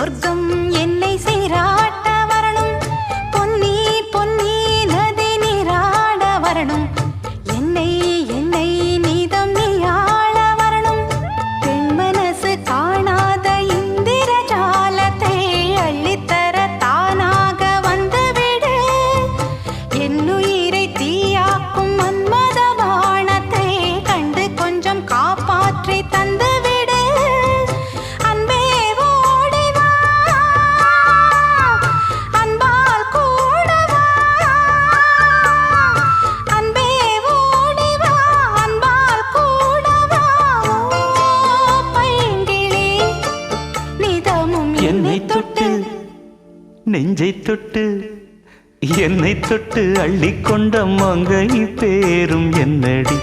சொர்க்கம் என்னை சீராட்ட வரணும், பொன்னி பொன்னி நதி நீராட வரணும், என்னை என்னை நீதம் நீயாள வரணும். பெண் மனசு காணாத இந்திர ஜாலத்தை அள்ளித்தர தானாக வந்துவிடு. என்னுயிரை தீயாக்கும் மன்மத பாணத்தை கண்டு கொஞ்சம் காப்பாற்றி தந்துவிடு. அன்பே ஓடி வா, அன்பால் கூட வா. அன்பே ஓடி வா, அன்பால் கூட வா. ஓ பைங்கிளி, நிதமும் என்னை தொட்டு நெஞ்சை தொட்டு என்னை தொட்டு அள்ளிக்கொண்ட மங்கை பேரும் என்னடி.